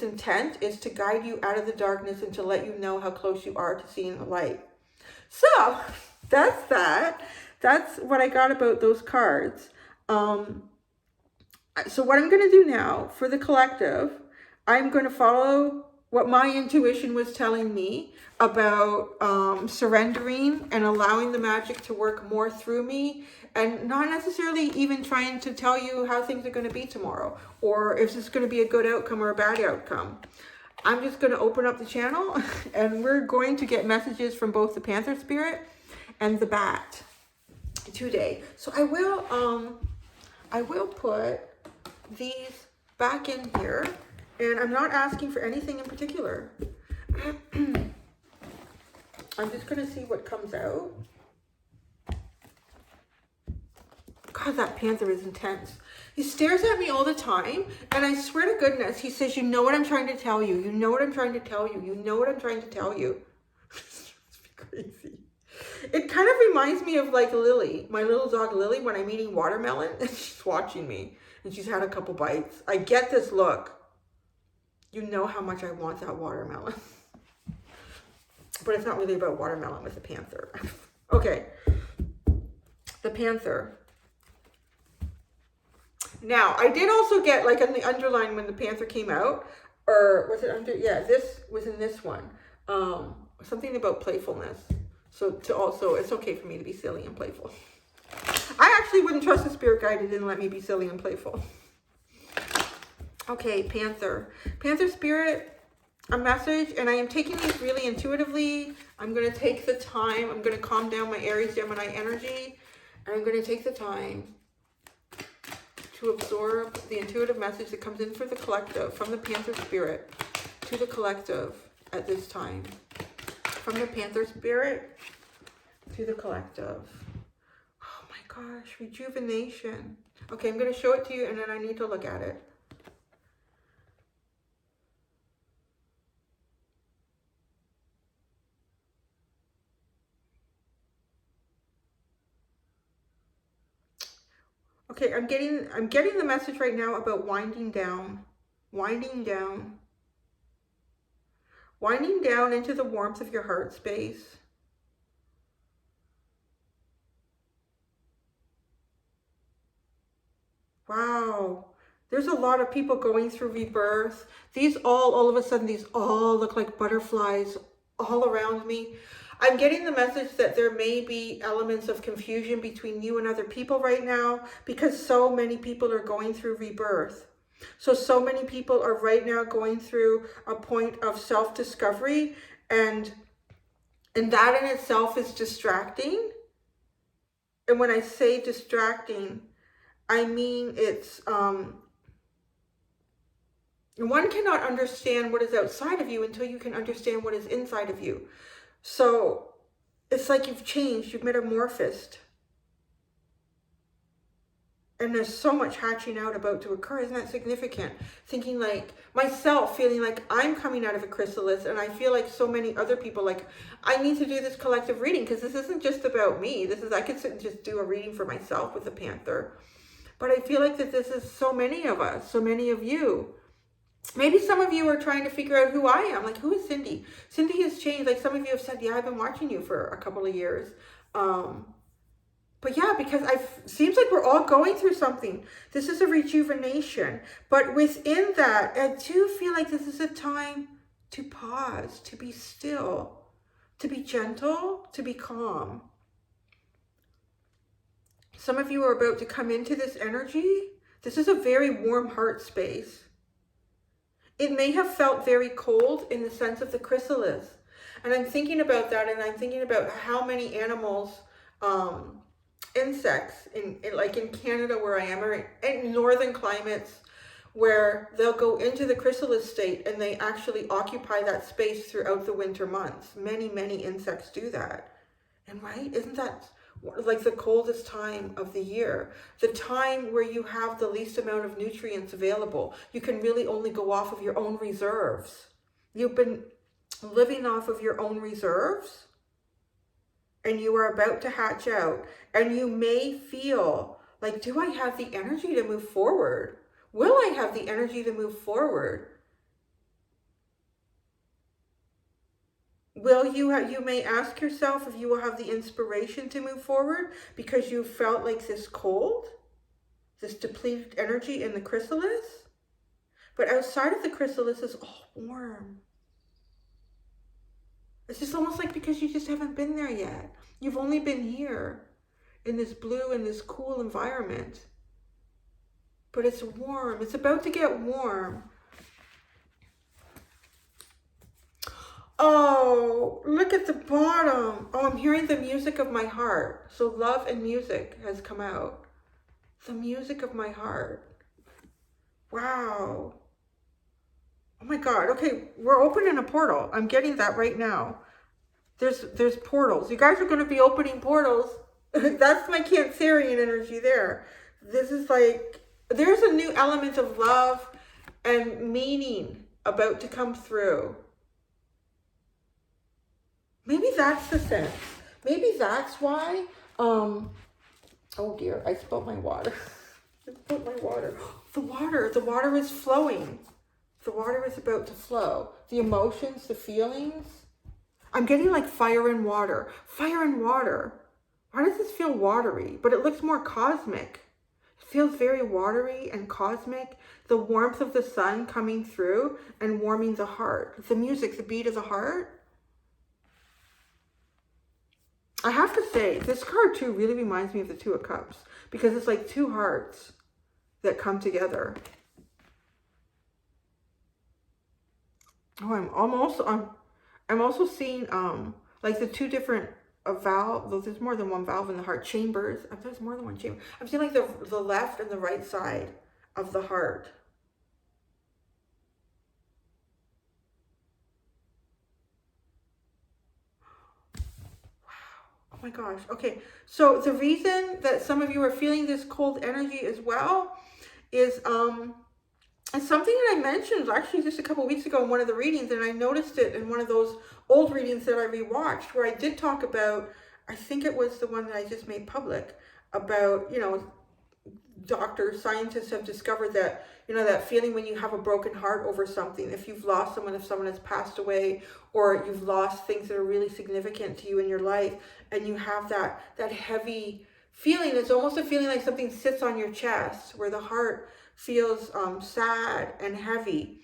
intent is to guide you out of the darkness and to let you know how close you are to seeing the light. So that's that. That's what I got about those cards. So what I'm going to do now for the collective, I'm going to follow what my intuition was telling me about surrendering and allowing the magic to work more through me, and not necessarily even trying to tell you how things are going to be tomorrow or if it's going to be a good outcome or a bad outcome. I'm just going to open up the channel and we're going to get messages from both the Panther Spirit and the Bat today. So I will put these back in here, and I'm not asking for anything in particular. I'm just going to see what comes out. God, that Panther is intense. He stares at me all the time, and I swear to goodness, he says, you know what I'm trying to tell you. You know what I'm trying to tell you. You know what I'm trying to tell you. It's crazy. It kind of reminds me of like Lily, my little dog Lily, when I'm eating watermelon and she's watching me and she's had a couple bites. I get this look. You know how much I want that watermelon. But it's not really about watermelon with the Panther. Okay. The Panther. Now, I did also get, like, on the underline when the Panther came out, or was it under? Yeah, this was in this one. Something about playfulness. So it's okay for me to be silly and playful. I actually wouldn't trust a spirit guide that didn't let me be silly and playful. Okay, Panther. Panther Spirit, a message, and I am taking these really intuitively. I'm going to take the time. I'm going to calm down my Aries Gemini energy. And I'm going to take the time to absorb the intuitive message that comes in for the collective, from the Panther Spirit to the collective at this time. From the Panther Spirit to the collective. Oh my gosh, rejuvenation. Okay, I'm going to show it to you and then I need to look at it. Okay, I'm getting the message right now about winding down. Winding down. Winding down into the warmth of your heart space. Wow. There's a lot of people going through rebirth. These all of a sudden, these all look like butterflies all around me. I'm getting the message that there may be elements of confusion between you and other people right now because so many people are going through rebirth. So many people are right now going through a point of self-discovery, and that in itself is distracting. And when I say distracting, I mean it's one cannot understand what is outside of you until you can understand what is inside of you. So it's like you've changed, you've metamorphosed. And there's so much hatching out about to occur. Isn't that significant? Thinking like myself, feeling like I'm coming out of a chrysalis, and I feel like so many other people, like I need to do this collective reading because this isn't just about me. I could just do a reading for myself with the Panther. But I feel like that this is so many of us, so many of you. Maybe some of you are trying to figure out who I am. Like, who is Cindy? Cindy has changed. Like, some of you have said, yeah, I've been watching you for a couple of years. But yeah, because seems like we're all going through something. This is a rejuvenation. But within that, I do feel like this is a time to pause, to be still, to be gentle, to be calm. Some of you are about to come into this energy. This is a very warm heart space. It may have felt very cold in the sense of the chrysalis. And I'm thinking about that, and I'm thinking about how many animals, insects, like in Canada where I am, or in northern climates, where they'll go into the chrysalis state and they actually occupy that space throughout the winter months. Many, many insects do that. And right, isn't that like the coldest time of the year? The time where you have the least amount of nutrients available. You can really only go off of your own reserves. You've been living off of your own reserves, and you are about to hatch out. And you may feel like, do I have the energy to move forward? Will I have the energy to move forward? You may ask yourself if you will have the inspiration to move forward because you felt like this cold, this depleted energy in the chrysalis. But outside of the chrysalis is all warm. It's just almost like because you just haven't been there yet. You've only been here in this blue and this cool environment. But it's warm. It's about to get warm. Oh, look at the bottom. Oh, I'm hearing the music of my heart. So love and music has come out. The music of my heart. Wow. Oh my God. Okay, we're opening a portal. I'm getting that right now. There's portals. You guys are going to be opening portals. That's my Cancerian energy there. This is like, there's a new element of love and meaning about to come through. Maybe that's the sense. Maybe that's why. Oh dear, I spilled my water. I spilled my water. The water is flowing. The water is about to flow. The emotions, the feelings. I'm getting like fire and water. Fire and water. Why does this feel watery? But it looks more cosmic. It feels very watery and cosmic. The warmth of the sun coming through and warming the heart. The music, the beat of the heart. I have to say, this card too really reminds me of the Two of Cups because it's like two hearts that come together. Oh, I'm also seeing like the two different valve. There's more than one valve in the heart chambers. There's more than one chamber. I'm seeing like the left and the right side of the heart. Oh my gosh. Okay. So the reason that some of you are feeling this cold energy as well is it's something that I mentioned actually just a couple of weeks ago in one of the readings, and I noticed it in one of those old readings that I rewatched where I did talk about, I think it was the one that I just made public, about, you know, doctors, scientists have discovered that, you know, that feeling when you have a broken heart over something, if you've lost someone, if someone has passed away, or you've lost things that are really significant to you in your life, and you have that heavy feeling, it's almost a feeling like something sits on your chest, where the heart feels sad and heavy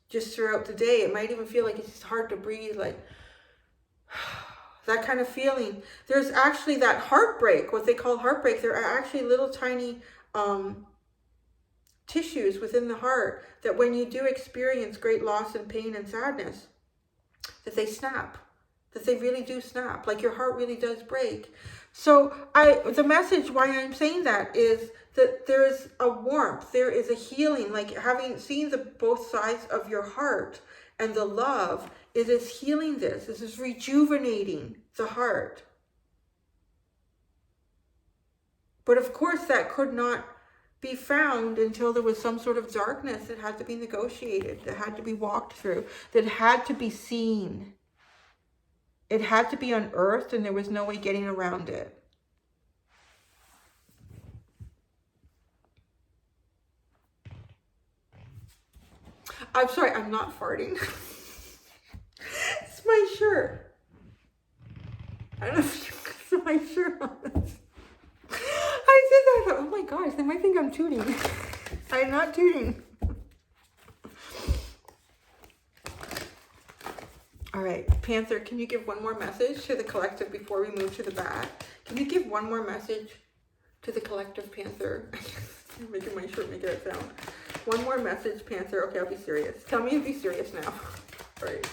just throughout the day. It might even feel like it's just hard to breathe, like that kind of feeling. There's actually that heartbreak, what they call heartbreak. There are actually little tiny tissues within the heart that when you do experience great loss and pain and sadness, that they snap, that they really do snap, like your heart really does break. So the message why I'm saying that is that there's a warmth, there is a healing, like having seen both sides of your heart, and the love is healing this. This is rejuvenating the heart. But of course that could not be found until there was some sort of darkness that had to be negotiated, that had to be walked through, that had to be seen. It had to be unearthed, and there was no way getting around it. I'm sorry, I'm not farting. It's my shirt. I don't know if you can see my shirt on this. I did that. Oh my gosh, they might think I'm tooting. I'm not tooting. All right, Panther, can you give one more message to the collective before we move to the back? Can you give one more message to the collective Panther? I'm making my shirt make that sound. One more message, Panther. Okay, I'll be serious. Tell me to be serious now. All right.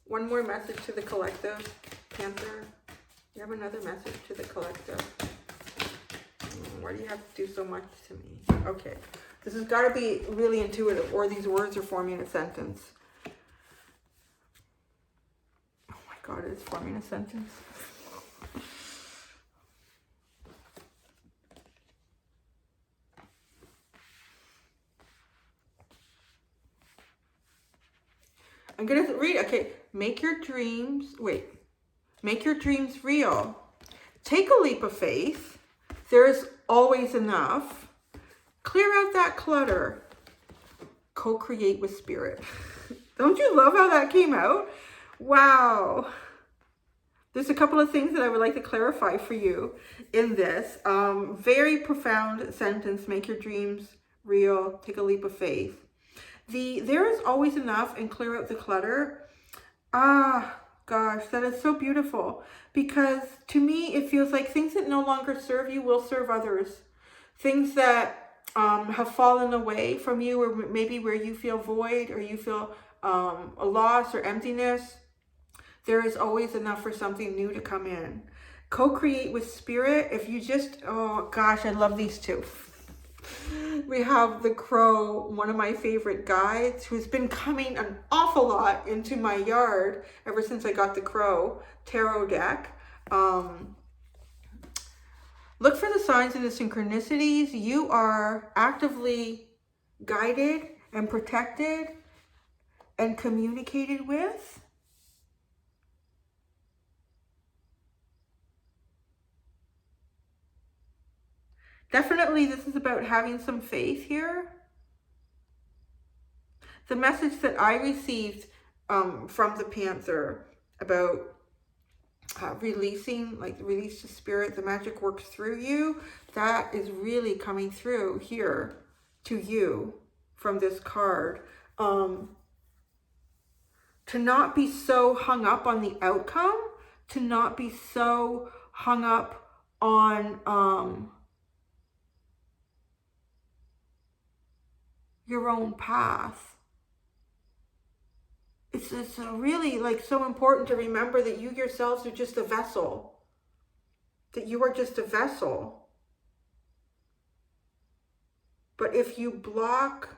One more message to the collective Panther. You have another message to the collective. Why do you have to do so much to me? Okay. This has got to be really intuitive, or these words are forming a sentence. Oh my God, it's forming a sentence. I'm going to read. Okay. Make your dreams real. Take a leap of faith. There is always enough. Clear out that clutter. Co-create with spirit. Don't you love how that came out? Wow. There's a couple of things that I would like to clarify for you in this. Very profound sentence. Make your dreams real. Take a leap of faith. There is always enough and clear out the clutter. Ah, gosh, that is so beautiful. Because to me, it feels like things that no longer serve you will serve others. Things that have fallen away from you, or maybe where you feel void, or you feel a loss or emptiness. There is always enough for something new to come in. Co-create with spirit. If you just, oh gosh, I love these two. We have the Crow, one of my favorite guides, who's been coming an awful lot into my yard ever since I got the Crow tarot deck. Look for the signs and the synchronicities. You are actively guided and protected and communicated with. Definitely, this is about having some faith here. The message that I received from the Panther about release the spirit, the magic works through you, that is really coming through here to you from this card. To not be so hung up on the outcome, to not be so hung up on your own path. It's really so important to remember that you yourselves are just a vessel. That you are just a vessel. But if you block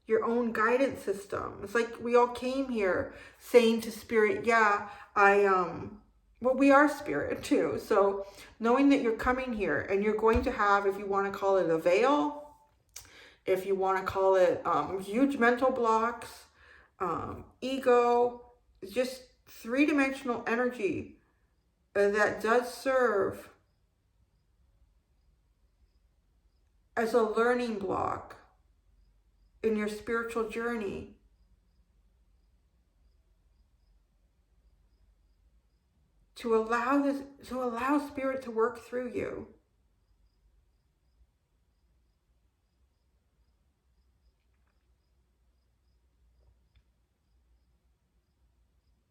your own guidance system, it's like we all came here saying to spirit, yeah, we are spirit too. So knowing that you're coming here and you're going to have, if you want to call it a veil, if you want to call it huge mental blocks, ego, just three-dimensional energy that does serve as a learning block in your spiritual journey. To allow spirit to work through you.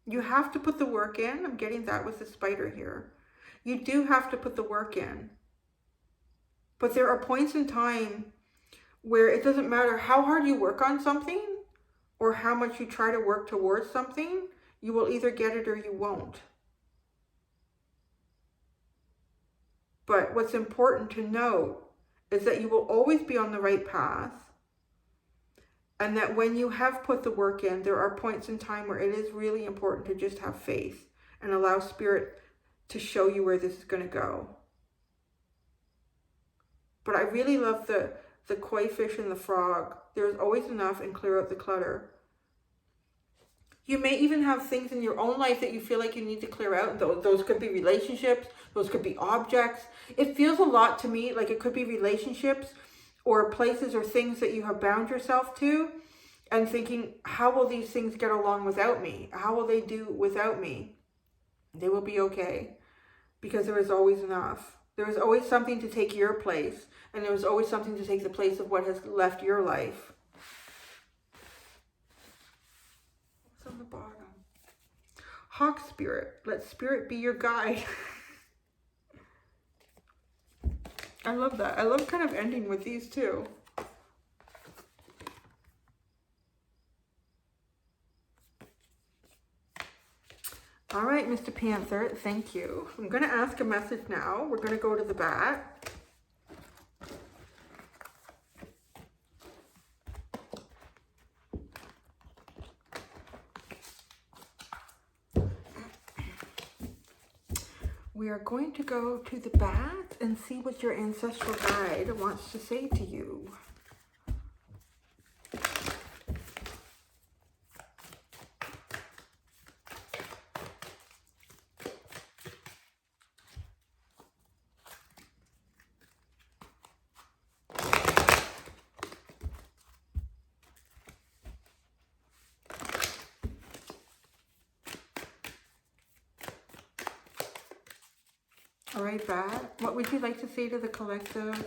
You have to put the work in. I'm getting that with the spider here. You do have to put the work in. But there are points in time where it doesn't matter how hard you work on something or how much you try to work towards something, you will either get it or you won't. But what's important to note is that you will always be on the right path. And that when you have put the work in, there are points in time where it is really important to just have faith and allow spirit to show you where this is going to go. But I really love the koi fish and the frog. There's always enough and clear out the clutter. You may even have things in your own life that you feel like you need to clear out. Those could be relationships. Those could be objects. It feels a lot to me like it could be relationships or places or things that you have bound yourself to, and thinking, how will these things get along without me? How will they do without me? They will be okay, because there is always enough. There is always something to take your place, and there is always something to take the place of what has left your life. What's on the bottom? Hawk spirit. Let spirit be your guide. I love that. I love kind of ending with these too. All right, Mr. Panther, thank you. I'm going to ask a message now. We're going to go to the bat. We are going to go to the bat and see what your ancestral guide wants to say to you. All right, Bat, what would you like to say to the collective?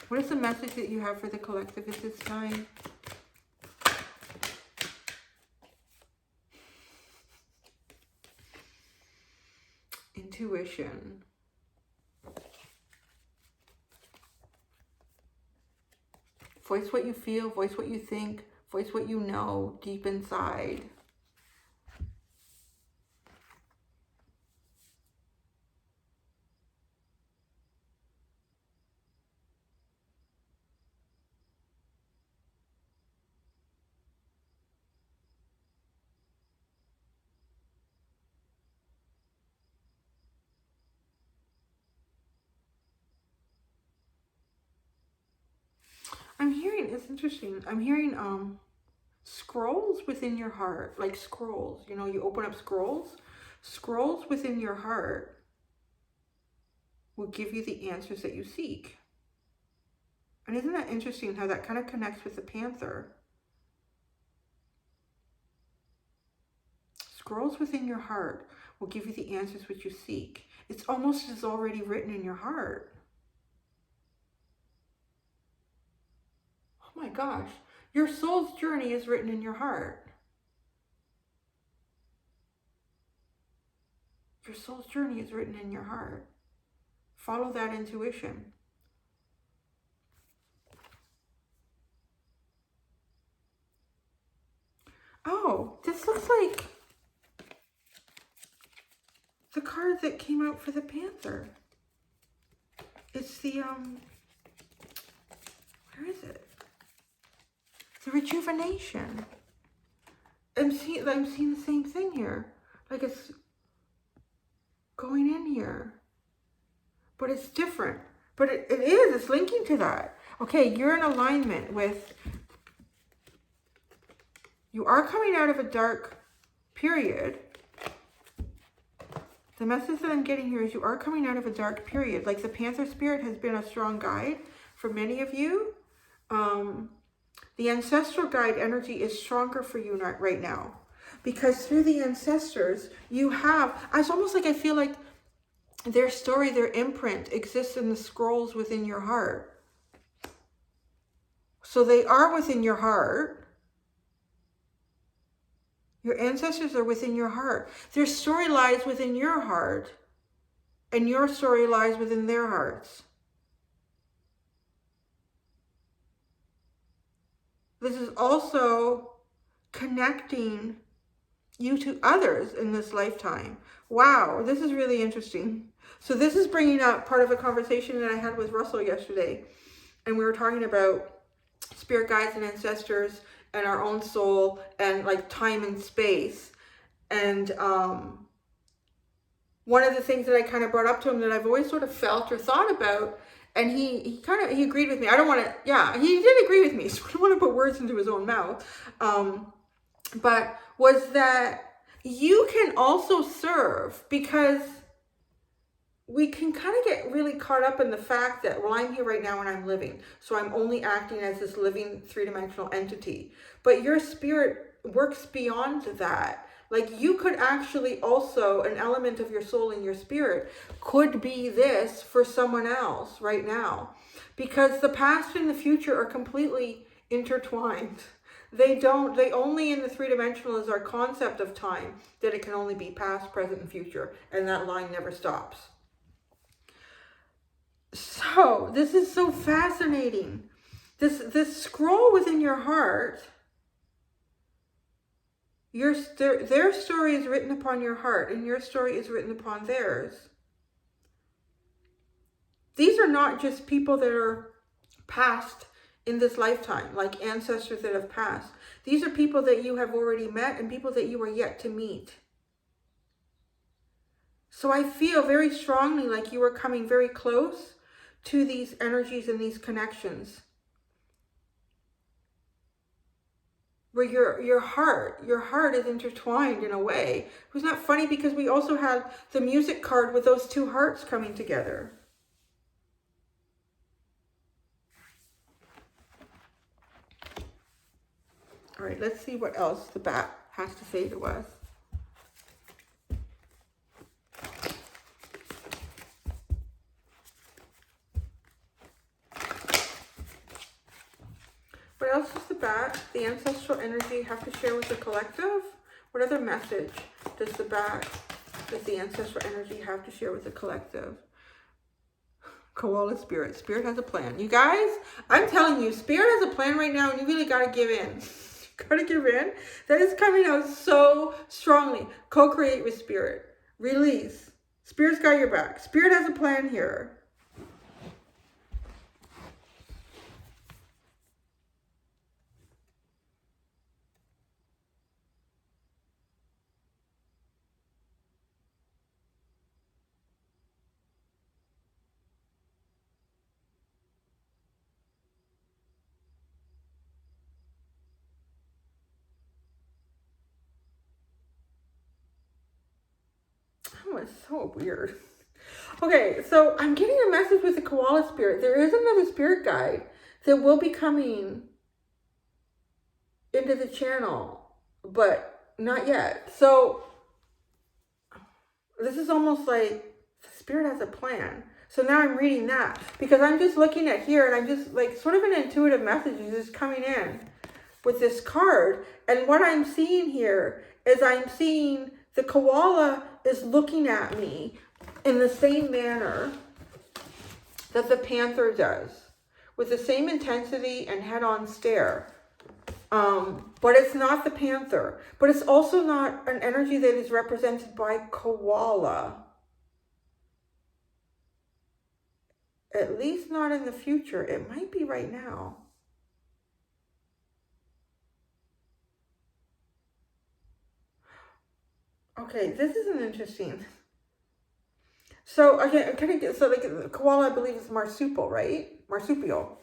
What is the message that you have for the collective at this time? Intuition. Voice what you feel, voice what you think, voice what you know deep inside. I'm hearing, it's interesting, I'm hearing scrolls within your heart, like scrolls, you know, you open up scrolls within your heart will give you the answers that you seek. And isn't that interesting how that kind of connects with the Panther? Scrolls within your heart will give you the answers which you seek. It's almost as already written in your heart. Oh my gosh, your soul's journey is written in your heart. Your soul's journey is written in your heart. Follow that intuition. Oh, this looks like the card that came out for the Panther. It's the, where is it? The rejuvenation. I'm seeing the same thing here. Like it's going in here. But it's different. But it's linking to that. Okay, you're in alignment with, you are coming out of a dark period. The message that I'm getting here is you are coming out of a dark period. Like the Panther spirit has been a strong guide for many of you. The ancestral guide energy is stronger for you right now. Because through the ancestors, you have, it's almost like I feel like their story, their imprint exists in the scrolls within your heart. So they are within your heart. Your ancestors are within your heart. Their story lies within your heart, and your story lies within their hearts. This is also connecting you to others in this lifetime. Wow, this is really interesting. So this is bringing up part of a conversation that I had with Russell yesterday. And we were talking about spirit guides and ancestors and our own soul and like time and space. And one of the things that I kind of brought up to him that I've always sort of felt or thought about, and he agreed with me. I don't want to, yeah, he did agree with me. So I don't want to put words into his own mouth. But was that you can also serve, because we can kind of get really caught up in the fact that, well, I'm here right now and I'm living. So I'm only acting as this living three-dimensional entity. But your spirit works beyond that. Like you could actually also, an element of your soul and your spirit could be this for someone else right now. Because the past and the future are completely intertwined. They only in the three-dimensional is our concept of time, that it can only be past, present, and future. And that line never stops. So this is so fascinating. This scroll within your heart, their story is written upon your heart, and your story is written upon theirs. These are not just people that are past in this lifetime, like ancestors that have passed. These are people that you have already met and people that you are yet to meet. So I feel very strongly like you are coming very close to these energies and these connections. Where your heart is intertwined in a way. It was not funny because we also had the music card with those two hearts coming together. All right, let's see what else the bat has to say to us. What else does the ancestral energy have to share with the collective? What other message does the ancestral energy have to share with the collective? Koala spirit. Spirit has a plan. You guys, I'm telling you, spirit has a plan right now and you really got to give in. Got to give in. That is coming out so strongly. Co-create with spirit. Release. Spirit's got your back. Spirit has a plan here. Oh, it's so weird. Okay, so I'm getting a message with the koala spirit. There is another spirit guide that will be coming into the channel, but not yet. So this is almost like the spirit has a plan. So now I'm reading that because I'm just looking at here and I'm just like sort of an intuitive message is just coming in with this card. And what I'm seeing here is I'm seeing the koala is looking at me in the same manner that the panther does, with the same intensity and head-on stare. But it's not the panther. But it's also not an energy that is represented by koala. At least not in the future. It might be right now. Okay, this is an interesting. So again, so like the koala, I believe is marsupial, right? Marsupial.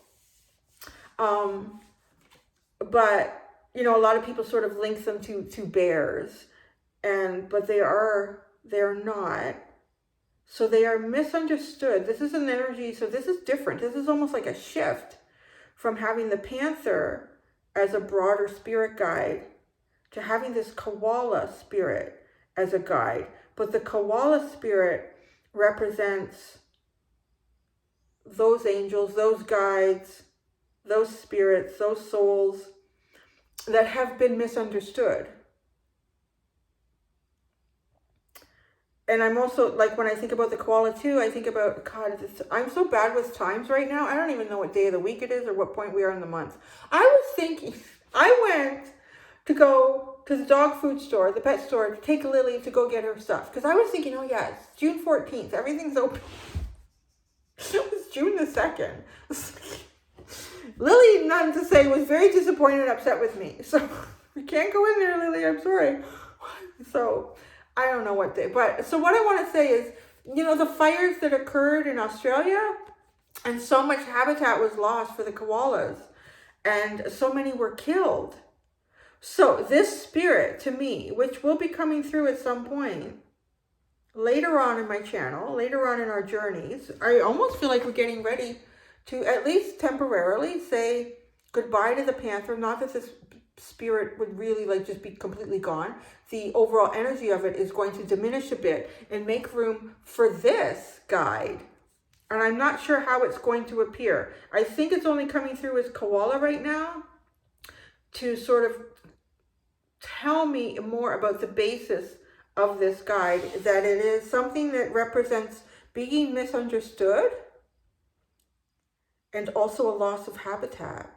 But you know, a lot of people sort of link them to bears, but they're not. So they are misunderstood. This is an energy. So this is different. This is almost like a shift from having the panther as a broader spirit guide to having this koala spirit as a guide. But the koala spirit represents those angels, those guides, those spirits, those souls that have been misunderstood. And I'm also, like, when I think about the koala too, I think about, God, I'm so bad with times right now. I don't even know what day of the week it is or what point we are in the month. I was thinking, I went to go to the dog food store, the pet store, to take Lily to go get her stuff. Because I was thinking, oh yeah, it's June 14th. Everything's open. It was June the 2nd. Lily, none to say, was very disappointed and upset with me. So, we can't go in there, Lily. I'm sorry. So, I don't know what day. But, so what I want to say is, you know, the fires that occurred in Australia, and so much habitat was lost for the koalas, and so many were killed. So, this spirit, to me, which will be coming through at some point, later on in my channel, later on in our journeys, I almost feel like we're getting ready to at least temporarily say goodbye to the panther. Not that this spirit would really like just be completely gone. The overall energy of it is going to diminish a bit and make room for this guide. And I'm not sure how it's going to appear. I think it's only coming through as koala right now to sort of tell me more about the basis of this guide, that it is something that represents being misunderstood and also a loss of habitat.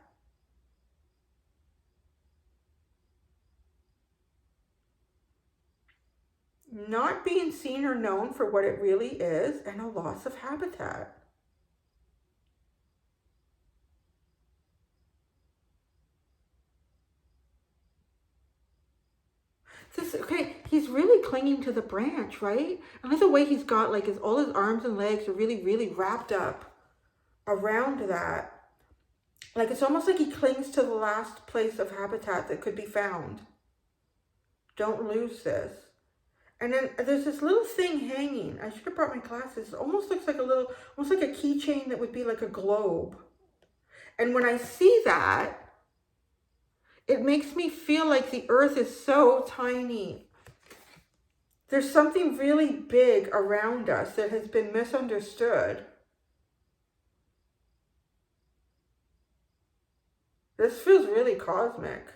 Not being seen or known for what it really is, and a loss of habitat. This, okay, he's really clinging to the branch, right? And the way he's got like all his arms and legs are really, really wrapped up around that. Like it's almost like he clings to the last place of habitat that could be found. Don't lose this. And then there's this little thing hanging. I should have brought my glasses. It almost looks like a little, almost like a keychain that would be like a globe. And when I see that, it makes me feel like the earth is so tiny. There's something really big around us that has been misunderstood. This feels really cosmic.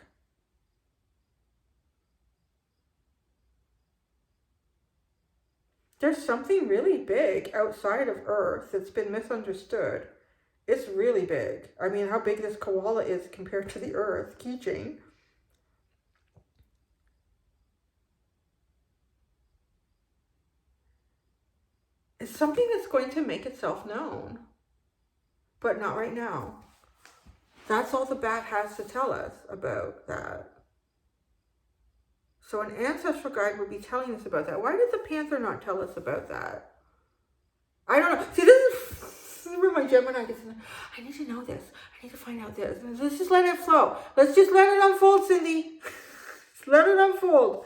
There's something really big outside of Earth that's been misunderstood. It's really big. I mean, how big this koala is compared to the Earth keychain. It's something that's going to make itself known, but not right now. That's all the bat has to tell us about that. So an ancestral guide would be telling us about that. Why did the panther not tell us about that? I don't know. See, this is where my Gemini gets in. I need to know this. I need to find out this. Let's just let it flow. Let's just let it unfold, Cindy. Let it unfold.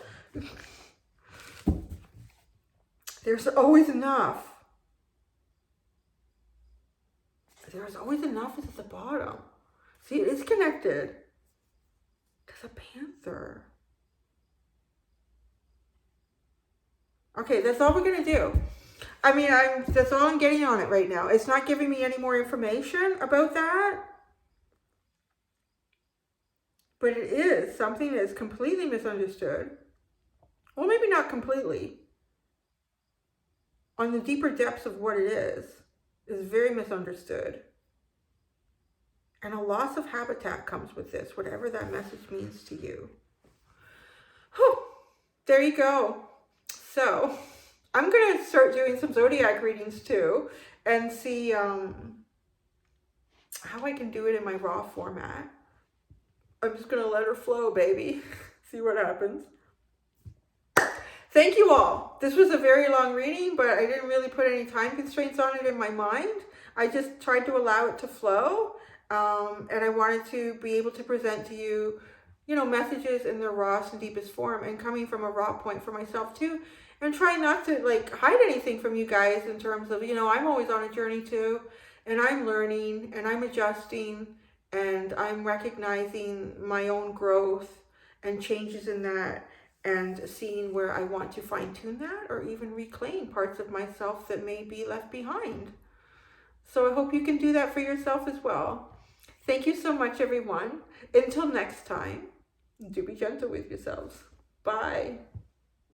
There's always enough. There's always enough at the bottom. See, it is connected to the panther. Okay, that's all we're going to do. I mean, that's all I'm getting on it right now. It's not giving me any more information about that. But it is something that is completely misunderstood. Well, maybe not completely. On the deeper depths of what it is very misunderstood. And a loss of habitat comes with this, whatever that message means to you. Whew, there you go. So I'm going to start doing some zodiac readings too and see how I can do it in my raw format. I'm just going to let her flow, baby. See what happens. Thank you all. This was a very long reading, but I didn't really put any time constraints on it in my mind. I just tried to allow it to flow. And I wanted to be able to present to you, messages in their rawest and deepest form and coming from a raw point for myself too. And try not to hide anything from you guys in terms of, I'm always on a journey too. And I'm learning and I'm adjusting and I'm recognizing my own growth and changes in that. And seeing where I want to fine tune that or even reclaim parts of myself that may be left behind. So I hope you can do that for yourself as well. Thank you so much, everyone. Until next time, do be gentle with yourselves. Bye.